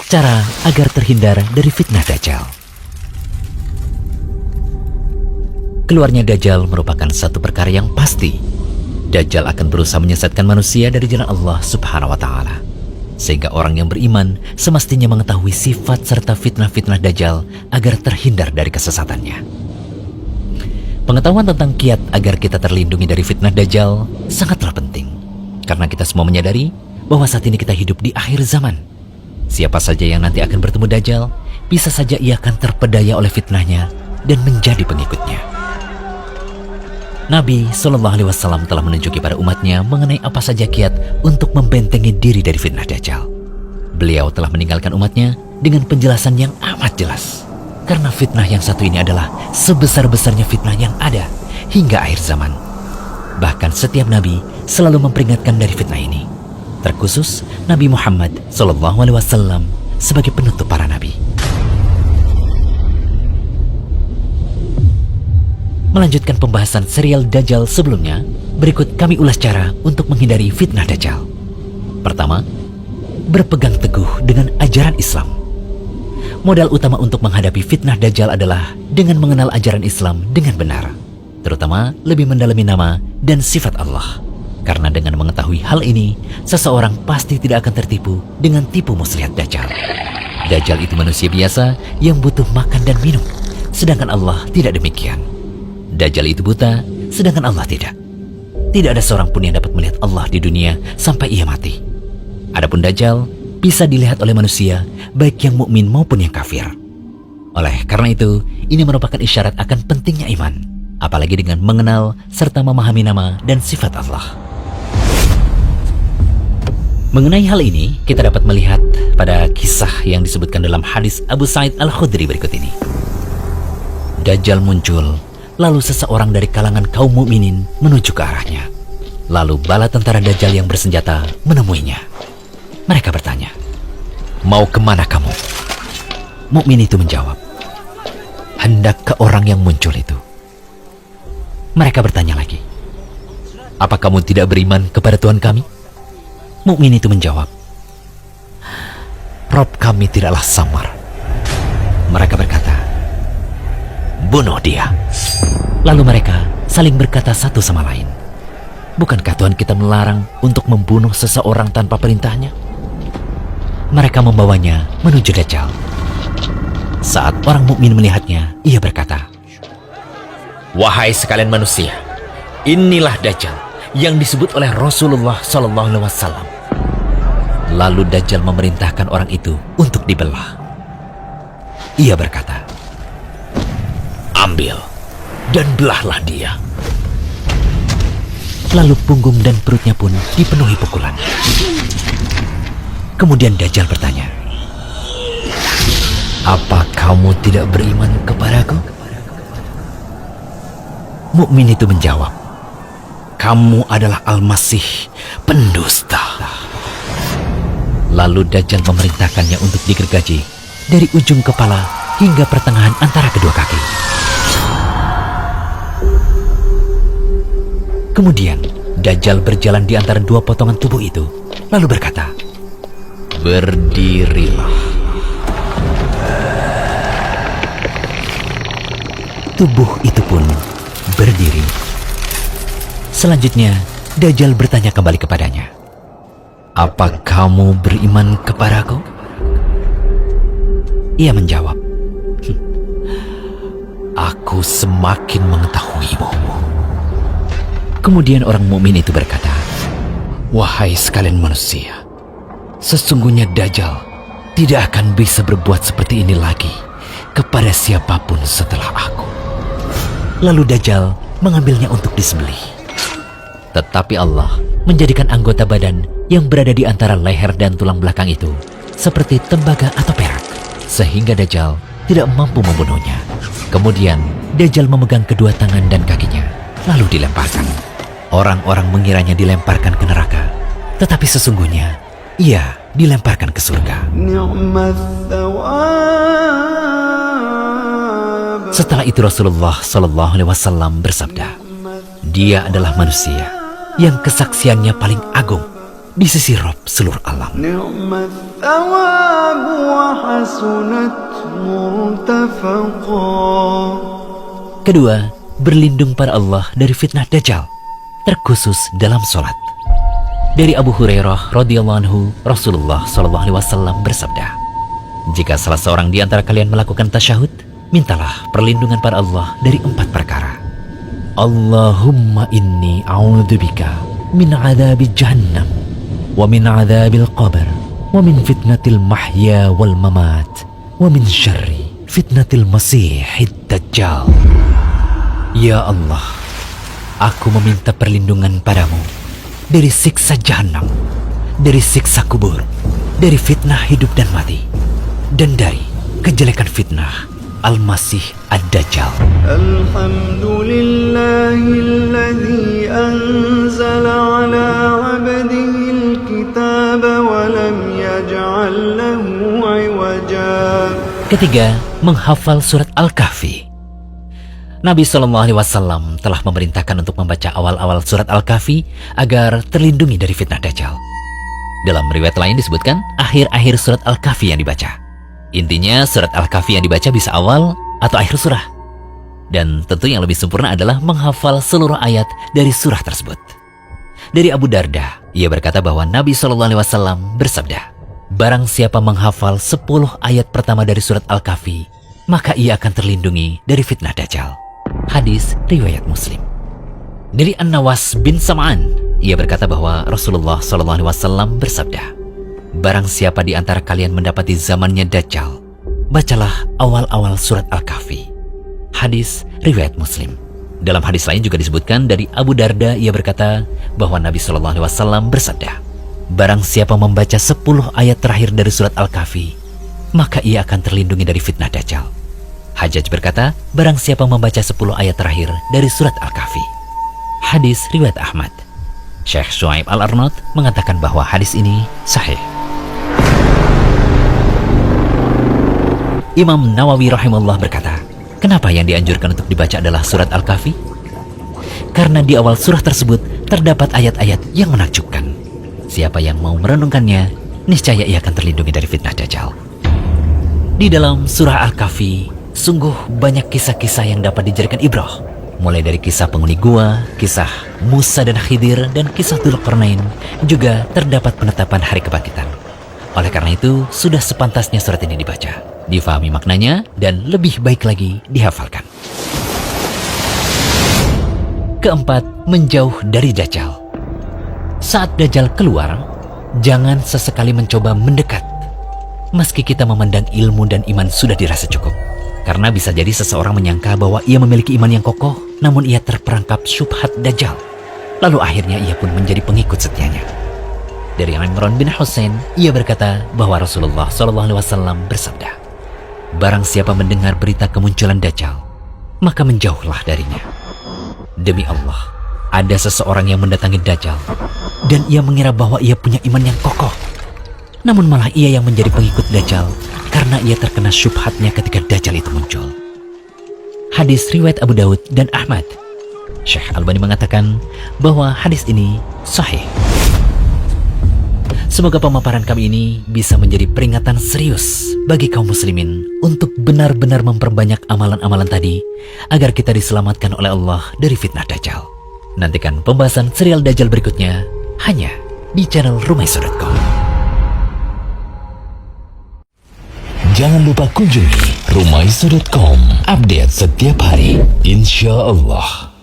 Cara agar terhindar dari fitnah Dajjal. Keluarnya Dajjal merupakan satu perkara yang pasti. Dajjal akan berusaha menyesatkan manusia dari jalan Allah Subhanahu wa Ta'ala, sehingga orang yang beriman semestinya mengetahui sifat serta fitnah-fitnah Dajjal agar terhindar dari kesesatannya. Pengetahuan tentang kiat agar kita terlindungi dari fitnah Dajjal sangatlah penting, karena kita semua menyadari bahwa saat ini kita hidup di akhir zaman. Siapa saja yang nanti akan bertemu Dajjal, bisa saja ia akan terpedaya oleh fitnahnya dan menjadi pengikutnya. Nabi SAW telah menunjuki pada umatnya mengenai apa saja kiat untuk membentengi diri dari fitnah Dajjal. Beliau telah meninggalkan umatnya dengan penjelasan yang amat jelas. Karena fitnah yang satu ini adalah sebesar-besarnya fitnah yang ada hingga akhir zaman. Bahkan setiap Nabi selalu memperingatkan dari fitnah ini. Terkhusus Nabi Muhammad SAW sebagai penutup para Nabi. Melanjutkan pembahasan serial Dajjal sebelumnya, berikut kami ulas cara untuk menghindari fitnah Dajjal. Pertama, berpegang teguh dengan ajaran Islam. Modal utama untuk menghadapi fitnah Dajjal adalah dengan mengenal ajaran Islam dengan benar, terutama lebih mendalami nama dan sifat Allah. Karena dengan mengetahui hal ini, seseorang pasti tidak akan tertipu dengan tipu muslihat Dajjal. Dajjal itu manusia biasa yang butuh makan dan minum, sedangkan Allah tidak demikian. Dajjal itu buta, sedangkan Allah tidak. Tidak ada seorang pun yang dapat melihat Allah di dunia sampai ia mati. Adapun Dajjal bisa dilihat oleh manusia, baik yang mukmin maupun yang kafir. Oleh karena itu, ini merupakan isyarat akan pentingnya iman, apalagi dengan mengenal serta memahami nama dan sifat Allah. Mengenai hal ini, kita dapat melihat pada kisah yang disebutkan dalam hadis Abu Sa'id Al-Khudri berikut ini. Dajjal muncul, lalu seseorang dari kalangan kaum mukminin menuju ke arahnya. Lalu bala tentara Dajjal yang bersenjata menemuinya. Mereka bertanya, "Mau kemana kamu?" Mukmin itu menjawab, "Hendak ke orang yang muncul itu." Mereka bertanya lagi, "Apa kamu tidak beriman kepada Tuhan kami?" Mukmin itu menjawab, "Rob kami tidaklah samar." Mereka berkata, "Bunuh dia." Lalu mereka saling berkata satu sama lain, "Bukankah Tuhan kita melarang untuk membunuh seseorang tanpa perintahnya?" Mereka membawanya menuju Dajjal. Saat orang mukmin melihatnya, ia berkata, "Wahai sekalian manusia, inilah Dajjal yang disebut oleh Rasulullah SAW." Lalu Dajjal memerintahkan orang itu untuk dibelah. Ia berkata, "Ambil dan belahlah dia." Lalu punggung dan perutnya pun dipenuhi pukulan. Kemudian Dajjal bertanya, "Apa kamu tidak beriman kepadaku?" Mukmin itu menjawab, "Kamu adalah Al-Masih, pendusta." Lalu Dajjal memerintahkannya untuk digergaji dari ujung kepala hingga pertengahan antara kedua kaki. Kemudian Dajjal berjalan di antara dua potongan tubuh itu, lalu berkata, "Berdirilah." Tubuh itu pun berdiri. Selanjutnya Dajjal bertanya kembali kepadanya, "Apa kamu beriman kepadaku?" Ia menjawab, "Aku semakin mengetahuimu." Kemudian orang mukmin itu berkata, "Wahai sekalian manusia, sesungguhnya Dajjal tidak akan bisa berbuat seperti ini lagi kepada siapapun setelah aku." Lalu Dajjal mengambilnya untuk disembelih. Tetapi Allah menjadikan anggota badan yang berada di antara leher dan tulang belakang itu seperti tembaga atau perak, sehingga Dajjal tidak mampu membunuhnya. Kemudian Dajjal memegang kedua tangan dan kakinya, lalu dilemparkan. Orang-orang mengiranya dilemparkan ke neraka, tetapi sesungguhnya ia dilemparkan ke surga. Setelah itu Rasulullah SAW bersabda, "Dia adalah manusia yang kesaksiannya paling agung di sisi Rabb seluruh alam." حسنت مرتفقا. Kedua, berlindung pada Allah dari fitnah Dajjal, terkhusus dalam sholat. Dari Abu Hurairah radhiyallahu anhu, Rasulullah SAW bersabda, jika salah seorang di antara kalian melakukan tasyahud, mintalah perlindungan pada Allah dari 4 perkara. Allahumma inni a'udzubika min adzabi jahannam wa min adzabil qabr wa min fitnatil mahya wal mamat wa min syarri fitnatil masihid dajjal. Ya Allah, aku meminta perlindungan padamu dari siksa jahanam, dari siksa kubur, dari fitnah hidup dan mati, dan dari kejelekan fitnah Al-Masih Ad-Dajjal. Alhamdulillahilladzi anzala ala abdihil kitab wa lam yaj'al lahu iwaja. Ketiga, menghafal surat Al-Kahfi. Nabi SAW telah memerintahkan untuk membaca awal-awal surat Al-Kahfi agar terlindungi dari fitnah Dajjal. Dalam riwayat lain disebutkan akhir-akhir surat Al-Kahfi yang dibaca. Intinya surat Al-Kahfi yang dibaca bisa awal atau akhir surah. Dan tentu yang lebih sempurna adalah menghafal seluruh ayat dari surah tersebut. Dari Abu Darda, ia berkata bahwa Nabi SAW bersabda, barang siapa menghafal 10 ayat pertama dari surat Al-Kahfi, maka ia akan terlindungi dari fitnah Dajjal. Hadis riwayat Muslim. Dari An-Nawas bin Sam'an, ia berkata bahwa Rasulullah SAW bersabda, barang siapa di antara kalian mendapati zamannya Dajjal, bacalah awal-awal surat Al-Kahfi. Hadis riwayat Muslim. Dalam hadis lain juga disebutkan dari Abu Darda, ia berkata bahwa Nabi SAW bersabda, barang siapa membaca 10 ayat terakhir dari surat Al-Kahfi, maka ia akan terlindungi dari fitnah Dajjal. Hajjaj berkata, barang siapa membaca 10 ayat terakhir dari surat Al-Kahfi. Hadis riwayat Ahmad. Syekh Shu'aib Al-Arnaud mengatakan bahwa hadis ini sahih. Imam Nawawi rahimahullah berkata, kenapa yang dianjurkan untuk dibaca adalah surat Al-Kahfi? Karena di awal surah tersebut terdapat ayat-ayat yang menakjubkan. Siapa yang mau merenungkannya, niscaya ia akan terlindungi dari fitnah Dajjal. Di dalam surah Al-Kahfi, sungguh banyak kisah-kisah yang dapat dijadikan ibrah. Mulai dari kisah penghuni gua, kisah Musa dan Khidir, dan kisah Dzulqarnain, juga terdapat penetapan hari kebangkitan. Oleh karena itu, sudah sepantasnya surat ini dibaca, difahami maknanya, dan lebih baik lagi dihafalkan. Keempat, menjauh dari Dajjal. Saat Dajjal keluar, jangan sesekali mencoba mendekat, meski kita memandang ilmu dan iman sudah dirasa cukup. Karena bisa jadi seseorang menyangka bahwa ia memiliki iman yang kokoh, namun ia terperangkap syubhat Dajjal. Lalu akhirnya ia pun menjadi pengikut setianya. Dari Imran bin Husain, ia berkata bahwa Rasulullah SAW bersabda, barang siapa mendengar berita kemunculan Dajjal, maka menjauhlah darinya. Demi Allah, ada seseorang yang mendatangi Dajjal, dan ia mengira bahwa ia punya iman yang kokoh. Namun malah ia yang menjadi pengikut Dajjal, karena ia terkena syubhatnya ketika Dajjal itu muncul. Hadis riwayat Abu Daud dan Ahmad. Syekh Albani mengatakan bahwa hadis ini sahih. Semoga pemaparan kami ini bisa menjadi peringatan serius bagi kaum muslimin untuk benar-benar memperbanyak amalan-amalan tadi agar kita diselamatkan oleh Allah dari fitnah Dajjal. Nantikan pembahasan serial Dajjal berikutnya hanya di channel Rumaiso.com. Jangan lupa kunjungi Rumaiso.com. Update setiap hari, insya Allah.